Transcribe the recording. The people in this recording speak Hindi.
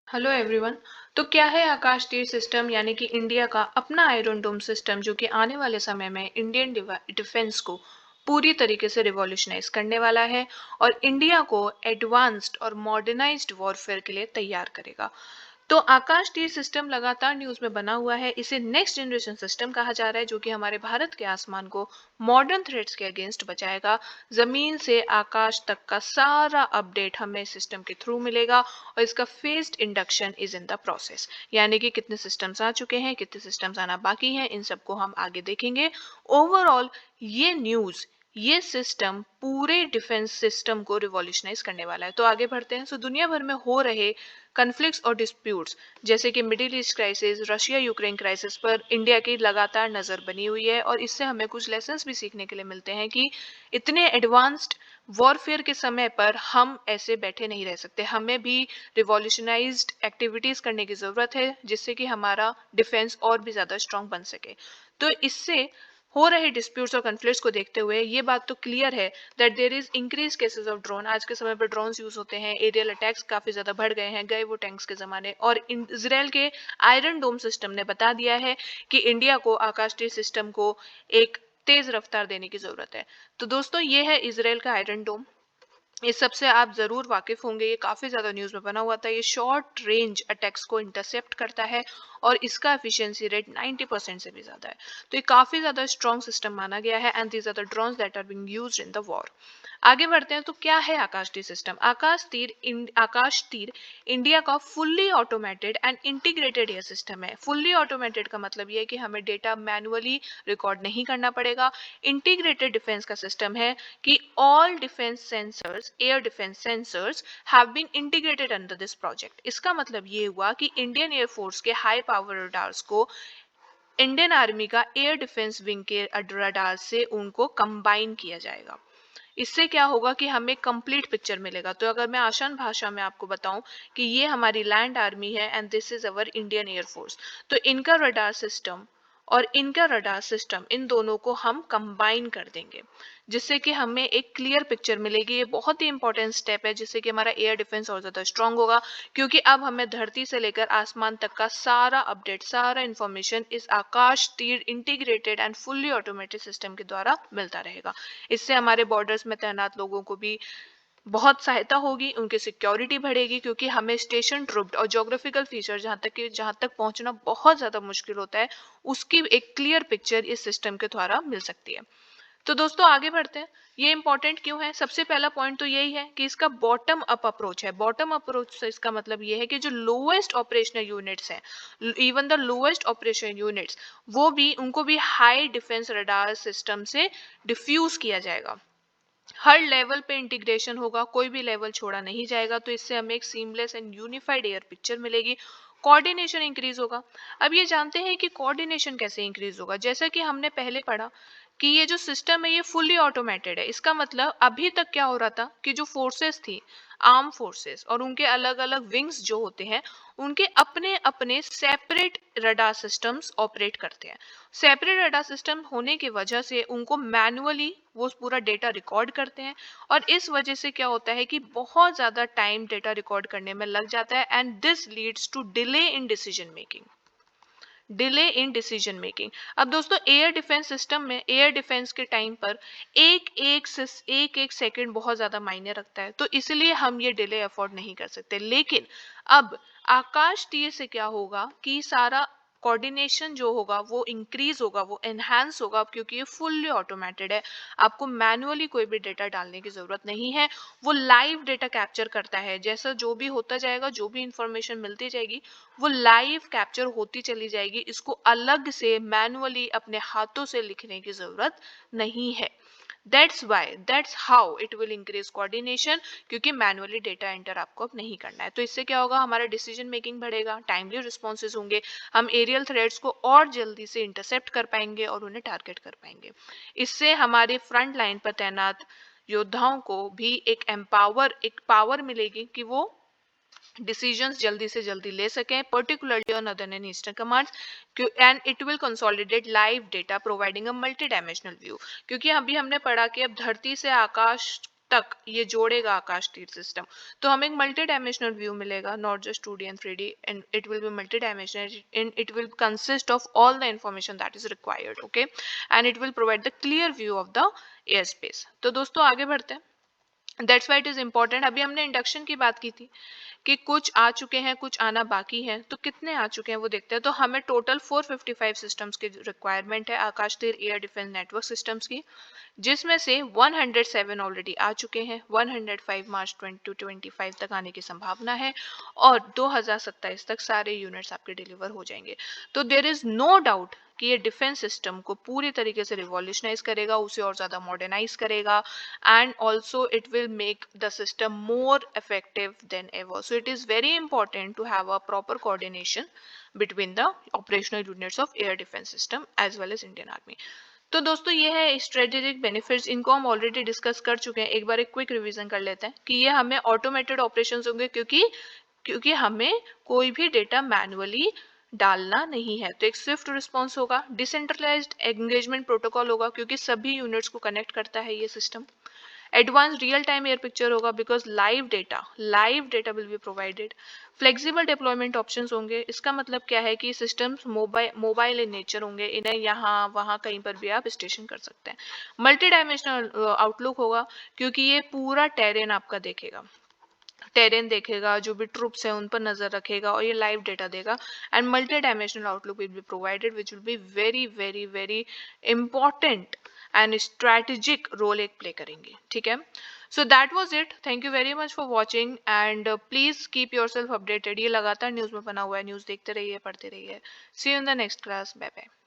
Hello everyone. तो क्या है आकाश तीर सिस्टम यानी कि इंडिया का अपना आयरन डोम सिस्टम जो कि आने वाले समय में इंडियन डिफेंस को पूरी तरीके से रिवॉल्यूशनाइज करने वाला है और इंडिया को एडवांस्ड और मॉडर्नाइज्ड वॉरफेयर के लिए तैयार करेगा। तो आकाश तीर सिस्टम लगातार न्यूज में बना हुआ है। इसे नेक्स्ट जनरेशन सिस्टम कहा जा रहा है जो कि हमारे भारत के आसमान को मॉडर्न थ्रेट्स के अगेंस्ट बचाएगा। जमीन से आकाश तक का सारा अपडेट हमें इस सिस्टम के थ्रू मिलेगा और इसका faced induction is in the process, यानी कि कितने सिस्टम्स आ चुके हैं, कितने सिस्टम्स आना बाकी हैं, इन सबको हम आगे देखेंगे। ओवरऑल ये न्यूज, ये सिस्टम पूरे डिफेंस सिस्टम को रिवॉल्यूशनाइज करने वाला है। तो आगे बढ़ते हैं। सो दुनिया भर में हो रहे कन्फ्लिक्ट्स और डिस्प्यूट्स जैसे कि middle east crisis, Russia Ukraine crisis पर इंडिया की लगातार नजर बनी हुई है और इससे हमें कुछ लेसन्स भी सीखने के लिए मिलते हैं कि इतने एडवांस्ड वॉरफेयर के समय पर हम ऐसे बैठे नहीं रह सकते। हमें भी रिवॉल्यूशनाइज्ड एक्टिविटीज करने की जरूरत है जिससे कि हमारा डिफेंस और भी ज्यादा स्ट्रांग बन सके। तो इससे हो रहे डिस्प्यूट्स और कन्फ्लिक्ट्स को देखते हुए ये बात तो क्लियर है that there is increase cases of drone. आज के समय पर ड्रोन्स यूज होते हैं, एरियल अटैक्स काफी ज्यादा बढ़ गए हैं, गए वो टैंक्स के जमाने। और इसराइल के आयरन डोम सिस्टम ने बता दिया है कि इंडिया को आकाशीय सिस्टम को एक तेज रफ्तार देने की जरूरत है। तो दोस्तों ये है इसराइल का आयरन डोम। इस सबसे आप जरूर वाकिफ होंगे, ये काफी ज्यादा न्यूज में बना हुआ था। ये शॉर्ट रेंज अटैक्स को इंटरसेप्ट करता है और इसका एफिशिएंसी रेट 90% से भी ज्यादा है। तो ये काफी ज्यादा स्ट्रॉन्ग सिस्टम माना गया है and these are the drones that are being used in the war. आगे बढ़ते हैं। तो क्या है आकाश तीर सिस्टम? आकाश तीर इंडिया का fully automated and integrated air system है। फुल्ली ऑटोमेटेड का मतलब ये है कि हमें डेटा मैनुअली रिकॉर्ड नहीं करना पड़ेगा। इंटीग्रेटेड डिफेंस का सिस्टम है कि all defence sensors, air defence sensors have been integrated under this project. इसका मतलब ये हुआ कि इंडियन एयरफोर्स के हाई पावर रडार्स को इंडियन आर्मी का एयर डिफेंस विंग के रडार से उनको कंबाइन किया जाएगा। इससे क्या होगा कि हमें कंप्लीट पिक्चर मिलेगा। तो अगर मैं आसान भाषा में आपको बताऊं कि ये हमारी लैंड आर्मी है and this is our Indian air force, तो इनका रडार सिस्टम और इनका रडार सिस्टम, इन दोनों को हम कंबाइन कर देंगे जिससे कि हमें एक क्लियर पिक्चर मिलेगी। ये बहुत ही इंपॉर्टेंट स्टेप है जिससे कि हमारा एयर डिफेंस और ज्यादा स्ट्रांग होगा, क्योंकि अब हमें धरती से लेकर आसमान तक का सारा अपडेट, सारा इंफॉर्मेशन इस आकाश तीर integrated and fully automated system के द्वारा मिलता रहेगा। इससे हमारे बॉर्डर्स में तैनात लोगों को भी बहुत सहायता होगी, उनकी सिक्योरिटी बढ़ेगी, क्योंकि हमें स्टेशन ट्रूप्ड और ज्योग्राफिकल फीचर जहां तक पहुंचना बहुत ज्यादा मुश्किल होता है, उसकी एक क्लियर पिक्चर इस सिस्टम के द्वारा मिल सकती है। तो दोस्तों आगे बढ़ते हैं। ये इंपॉर्टेंट क्यों है? सबसे पहला पॉइंट तो यही है कि इसका बॉटम अप अप्रोच है। बॉटम अप्रोच से इसका मतलब ये है कि जो लोएस्ट ऑपरेशनल यूनिट्स हैं, even the lowest operation units, वो भी, उनको भी हाई डिफेंस रडार सिस्टम से डिफ्यूज किया जाएगा। हर लेवल पे इंटीग्रेशन होगा, कोई भी लेवल छोड़ा नहीं जाएगा। तो इससे हमें एक seamless and unified air picture मिलेगी। कोऑर्डिनेशन इंक्रीज होगा। अब ये जानते हैं कि कोऑर्डिनेशन कैसे इंक्रीज होगा। जैसा कि हमने पहले पढ़ा कि ये जो सिस्टम है ये फुल्ली ऑटोमेटेड है। इसका मतलब अभी तक क्या हो रहा था कि जो फोर्सेस थी, आर्म फोर्सेस और उनके अलग अलग विंग्स जो होते हैं, उनके अपने अपने सेपरेट रडार सिस्टम्स ऑपरेट करते हैं। सेपरेट रडार सिस्टम होने की वजह से उनको मैनुअली वो पूरा डेटा रिकॉर्ड करते हैं और इस वजह से क्या होता है कि बहुत ज्यादा टाइम डेटा रिकॉर्ड करने में लग जाता है and this leads to delay in decision making. Delay in decision making. अब दोस्तों एयर डिफेंस सिस्टम में, एयर डिफेंस के टाइम पर एक एक सेकंड बहुत ज्यादा मायने रखता है, तो इसलिए हम ये डिले अफोर्ड नहीं कर सकते। लेकिन अब आकाश तीर से क्या होगा कि सारा कोऑर्डिनेशन जो होगा वो इंक्रीज होगा, वो एनहांस होगा, क्योंकि ये फुल्ली ऑटोमेटेड है। आपको मैनुअली कोई भी डेटा डालने की जरूरत नहीं है। वो लाइव डेटा कैप्चर करता है। जैसा जो भी होता जाएगा, जो भी इंफॉर्मेशन मिलती जाएगी, वो लाइव कैप्चर होती चली जाएगी। इसको अलग से मैनुअली अपने हाथों से लिखने की जरूरत नहीं है। That's how it will increase coordination, क्योंकि मैनुअली डेटा एंटर आपको अब नहीं करना है। तो इससे क्या होगा, हमारा डिसीजन मेकिंग बढ़ेगा, टाइमली रिस्पॉन्सेज होंगे, हम एरियल थ्रेट्स को और जल्दी से इंटरसेप्ट कर पाएंगे और उन्हें टारगेट कर पाएंगे। इससे हमारे फ्रंट लाइन पर तैनात योद्धाओं को भी एक पावर मिलेगी कि वो डिसीजंस जल्दी से जल्दी ले सकें, particularly on other and eastern commands. And it will consolidate live data providing a multi dimensional view. क्योंकि अभी हमने पढ़ा कि अब धरती से आकाश तक ये जोड़ेगा आकाश तीर सिस्टम, तो हमें एक मल्टी डायमेंशनल व्यू मिलेगा, not just 2D and 3D, and it will be multi dimensional and it will consist of all the information that is required, okay, and it will provide the clear view of the air space. तो दोस्तों आगे बढ़ते हैं, that's why it is important. अभी हमने इंडक्शन की बात की थी कि कुछ आ चुके हैं, कुछ आना बाकी है, तो कितने आ चुके हैं वो देखते हैं। तो हमें टोटल 455 सिस्टम्स की रिक्वायरमेंट है आकाश तीर एयर डिफेंस नेटवर्क सिस्टम्स की, जिसमें से 107 ऑलरेडी आ चुके हैं, 105 मार्च 2025 तक आने की संभावना है, और 2027 तक सारे यूनिट्स आपके डिलीवर हो जाएंगे। तो देयर इज नो डाउट कि ये डिफेंस सिस्टम को पूरी तरीके से रिवॉल्यूशनाइज करेगा, उसे और ज़्यादा मॉडर्नाइज करेगा, and also it will make the system more effective than ever. So it is very important to have a proper coordination between the operational units of air defense system as well as Indian Army. तो दोस्तों ये है स्ट्रेटेजिक बेनिफिट्स, इनको हम ऑलरेडी डिस्कस कर चुके हैं, एक बार एक क्विक रिवीजन कर लेते हैं कि ये हमें ऑटोमेटेड ऑपरेशंस होंगे, क्योंकि हमें कोई भी डेटा मैनुअली डालना नहीं है, तो एक स्विफ्ट रिस्पॉन्स होगा, डिसेंट्रलाइज्ड एंगेजमेंट प्रोटोकॉल होगा क्योंकि सभी यूनिट्स को कनेक्ट करता है ये system, advanced real time air picture होगा because live data will be provided, flexible deployment options होंगे, इसका मतलब क्या है कि सिस्टम्स मोबाइल इन नेचर होंगे, इन्हें यहाँ वहाँ कहीं पर भी आप स्टेशन कर सकते हैं, मल्टी डायमेंशनल आउटलुक होगा क्योंकि ये पूरा टेरेन आपका देखेगा, जो भी ट्रूप्स हैं उन पर नजर रखेगा, और ये लाइव डेटा देगा, and multi dimensional outlook will be provided which will be very very very important and strategic role एक प्ले करेंगे, ठीक है। So that was it, thank you very much for watching and please keep yourself updated, ये लगातार न्यूज़ में बना हुआ है, न्यूज़ देखते रहिए, पढ़ते रहिए। See you in the next class, bye bye.